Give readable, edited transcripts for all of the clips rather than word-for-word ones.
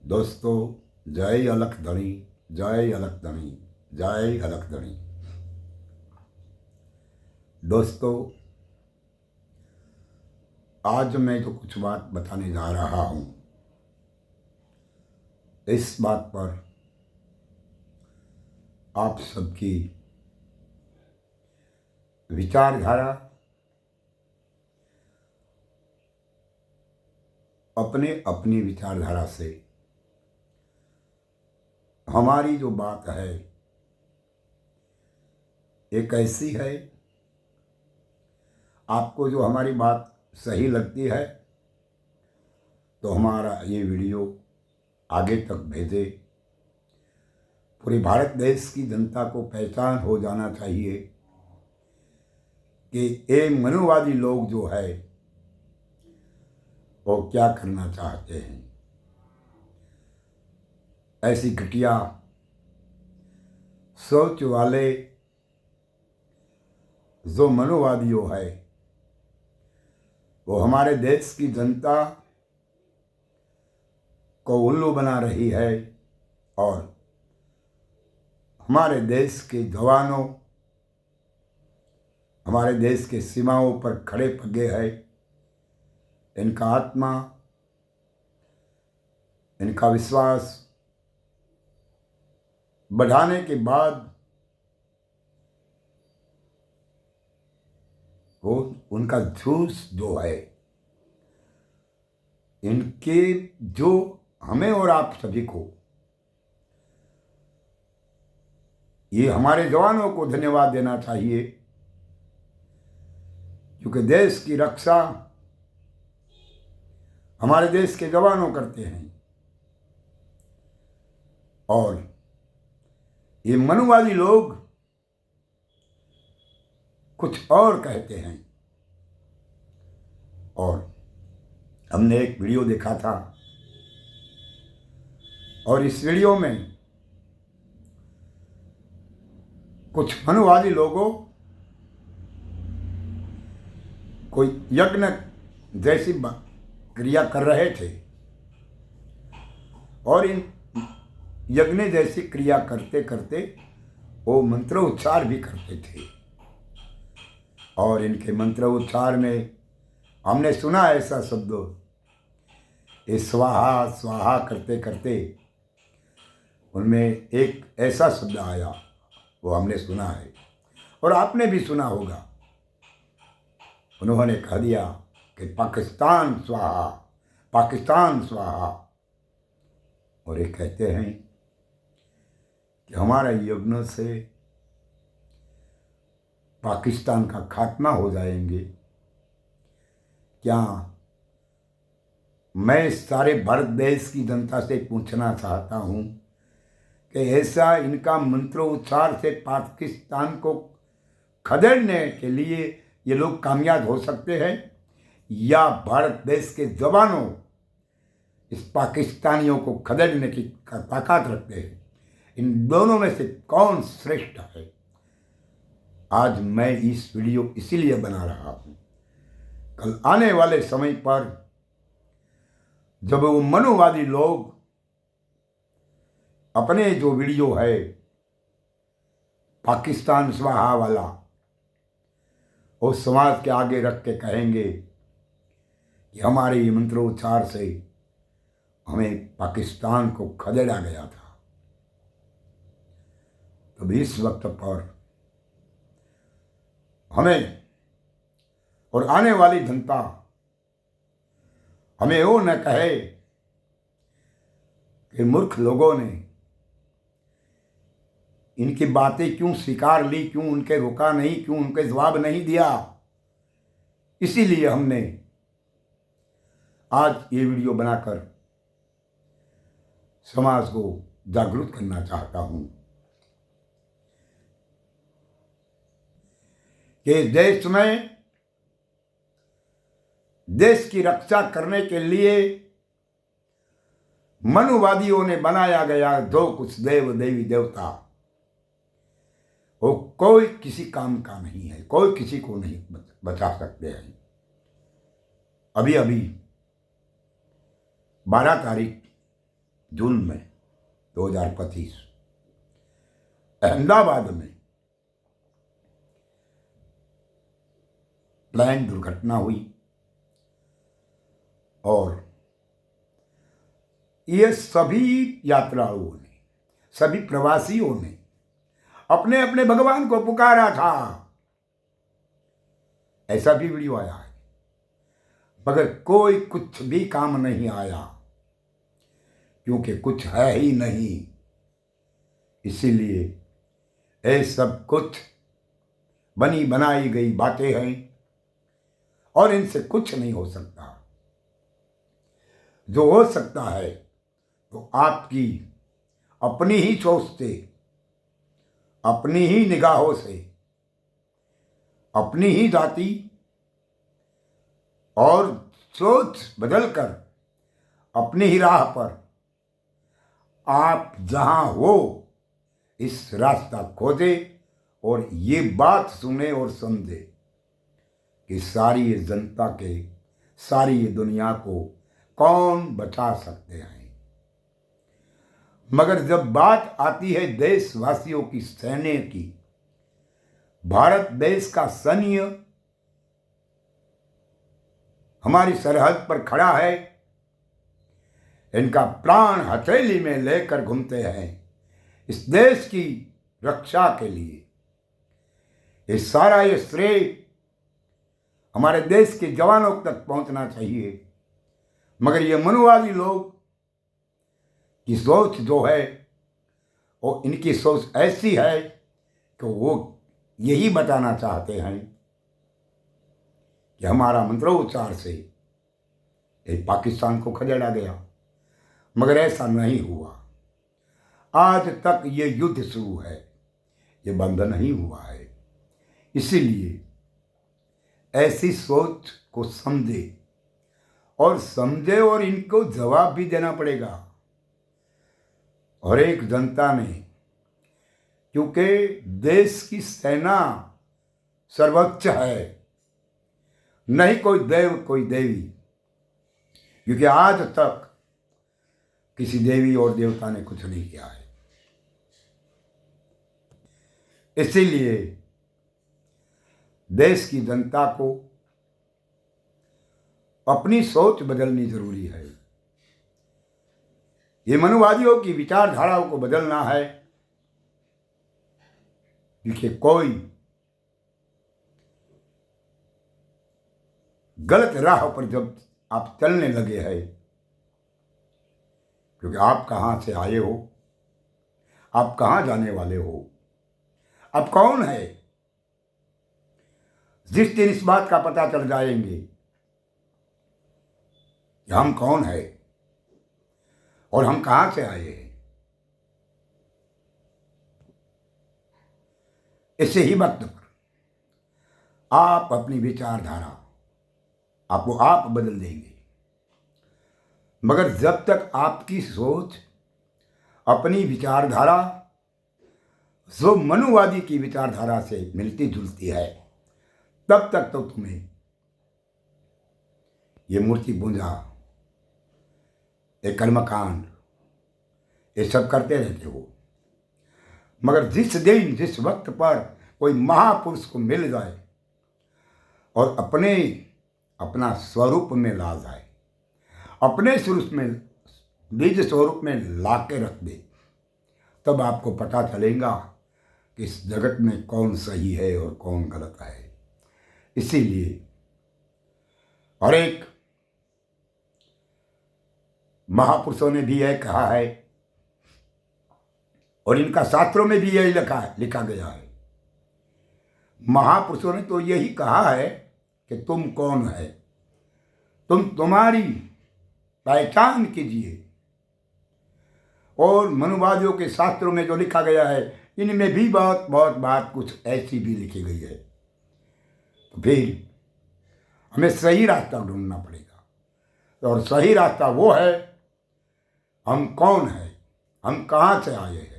दोस्तों, जय अलखधणी, जय अलखधणी, जय अलखधणी। दोस्तों, आज मैं जो कुछ बात बताने जा रहा हूँ, इस बात पर आप सबकी विचारधारा अपने अपनी विचारधारा से हमारी जो बात है एक ऐसी है, आपको जो हमारी बात सही लगती है तो हमारा ये वीडियो आगे तक भेजे। पूरे भारत देश की जनता को पहचान हो जाना चाहिए कि ये मनुवादी लोग जो है वो क्या करना चाहते हैं। ऐसी घटिया सोच वाले जो मनुवादियों है वो हमारे देश की जनता को उल्लू बना रही है और हमारे देश के जवानों, हमारे देश के सीमाओं पर खड़े पगे है। इनका आत्मा, इनका विश्वास बढ़ाने के बाद वो उनका झूठ जो है, इनके जो हमें और आप सभी को, ये हमारे जवानों को धन्यवाद देना चाहिए, क्योंकि देश की रक्षा हमारे देश के जवानों करते हैं और ये मनुवादी लोग कुछ और कहते हैं। और हमने एक वीडियो देखा था और इस वीडियो में कुछ मनुवादी लोगों कोई यज्ञ जैसी क्रिया कर रहे थे और इन यज्ञ जैसी क्रिया करते करते वो मंत्र उच्चार भी करते थे। और इनके मंत्र उच्चार में हमने सुना ऐसा शब्द, ये स्वाहा स्वाहा करते करते उनमें एक ऐसा शब्द आया, वो हमने सुना है और आपने भी सुना होगा। उन्होंने कह दिया कि पाकिस्तान स्वाहा, पाकिस्तान स्वाहा। और ये कहते हैं कि हमारा यज्ञ से पाकिस्तान का खात्मा हो जाएंगे। क्या मैं सारे भारत देश की जनता से पूछना चाहता हूँ कि ऐसा इनका मंत्र उच्चार से पाकिस्तान को खदेड़ने के लिए ये लोग कामयाब हो सकते हैं, या भारत देश के जवानों इस पाकिस्तानियों को खदेड़ने की ताकत रखते हैं? इन दोनों में से कौन श्रेष्ठ है? आज मैं इस वीडियो इसीलिए बना रहा हूँ, कल आने वाले समय पर जब वो मनुवादी लोग अपने जो वीडियो है पाकिस्तान स्वाहा वाला वो समाज के आगे रख के कहेंगे कि हमारे मंत्रोच्चार से हमें पाकिस्तान को खदेड़ा गया था, तब इस वक्त पर हमें और आने वाली जनता हमें वो न कहे कि मूर्ख लोगों ने इनकी बातें क्यों स्वीकार ली, क्यों उनके रोका नहीं, क्यों उनके जवाब नहीं दिया। इसीलिए हमने आज ये वीडियो बनाकर समाज को जागरूक करना चाहता हूं कि देश में देश की रक्षा करने के लिए मनुवादियों ने बनाया गया जो कुछ देव देवी देवता, वो कोई किसी काम का नहीं है, कोई किसी को नहीं बचा सकते हैं। अभी अभी 12 तारीख जून में 2025 अहमदाबाद में प्लेन दुर्घटना हुई और ये सभी यात्राओं ने, सभी प्रवासियों ने अपने अपने भगवान को पुकारा था। ऐसा भी वीडियो आया है, मगर कोई कुछ भी काम नहीं आया, क्योंकि कुछ है ही नहीं। इसीलिए ये सब कुछ बनी बनाई गई बातें हैं और इनसे कुछ नहीं हो सकता। जो हो सकता है तो आपकी अपनी ही सोच से, अपनी ही निगाहों से, अपनी ही जाति और सोच बदलकर अपनी ही राह पर आप जहां हो इस रास्ता खोजे और ये बात सुने और समझे कि सारी ये जनता के, सारी ये दुनिया को कौन बचा सकते हैं। मगर जब बात आती है देशवासियों की, सैन्य की, भारत देश का सैन्य हमारी सरहद पर खड़ा है, इनका प्राण हथेली में लेकर घूमते हैं इस देश की रक्षा के लिए। ये सारा ये श्रेय हमारे देश के जवानों तक पहुंचना चाहिए। मगर ये मनुवादी लोग की सोच जो है वो, इनकी सोच ऐसी है कि वो यही बताना चाहते हैं कि हमारा मंत्रोच्चार से एक पाकिस्तान को खदेड़ा गया, मगर ऐसा नहीं हुआ। आज तक ये युद्ध शुरू है, ये बंद नहीं हुआ है। इसीलिए ऐसी सोच को समझे और इनको जवाब भी देना पड़ेगा। और एक जनता ने, क्योंकि देश की सेना सर्वोच्च है, नहीं कोई देव कोई देवी, क्योंकि आज तक किसी देवी और देवता ने कुछ नहीं किया है। इसीलिए देश की जनता को अपनी सोच बदलनी जरूरी है। ये मनुवादियों की विचारधाराओं को बदलना है, क्योंकि कोई गलत राह पर जब आप चलने लगे हैं, क्योंकि आप कहाँ से आए हो, आप कहाँ जाने वाले हो, आप कौन है, जिस दिन इस बात का पता चल जाएंगे कि हम कौन है और हम कहाँ से आए हैं, इसी ही वक्त पर आप अपनी विचारधारा आपको आप बदल देंगे। मगर जब तक आपकी सोच, अपनी विचारधारा जो मनुवादी की विचारधारा से मिलती जुलती है, तब तक तो तुम्हें ये मूर्ति पूजा, ये कर्मकांड, ये सब करते रहते हो। मगर जिस दिन, जिस वक्त पर कोई महापुरुष को मिल जाए और अपना स्वरूप में ला जाए, अपने स्वरूप में, निज स्वरूप में ला के रख दे, तब आपको पता चलेगा कि इस जगत में कौन सही है और कौन गलत है। इसीलिए और एक महापुरुषों ने भी यह कहा है और इनका शास्त्रों में भी यही लिखा गया है। महापुरुषों ने तो यही कहा है कि तुम कौन है, तुम्हारी पहचान कीजिए। और मनुवादियों के शास्त्रों में जो लिखा गया है, इनमें भी बहुत बात कुछ ऐसी भी लिखी गई है। तो फिर हमें सही रास्ता ढूंढना पड़ेगा, और सही रास्ता वो है, हम कौन है, हम कहाँ से आए हैं।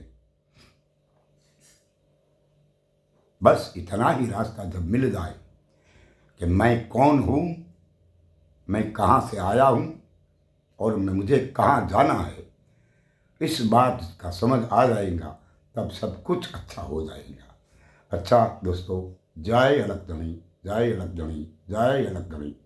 बस इतना ही रास्ता जब मिल जाए कि मैं कौन हूँ, मैं कहाँ से आया हूँ और मुझे कहाँ जाना है, इस बात का समझ आ जाएगा, तब सब कुछ अच्छा हो जाएगा। अच्छा दोस्तों, जय अलग धनी, जय अलग धनी, जय अलग धनी।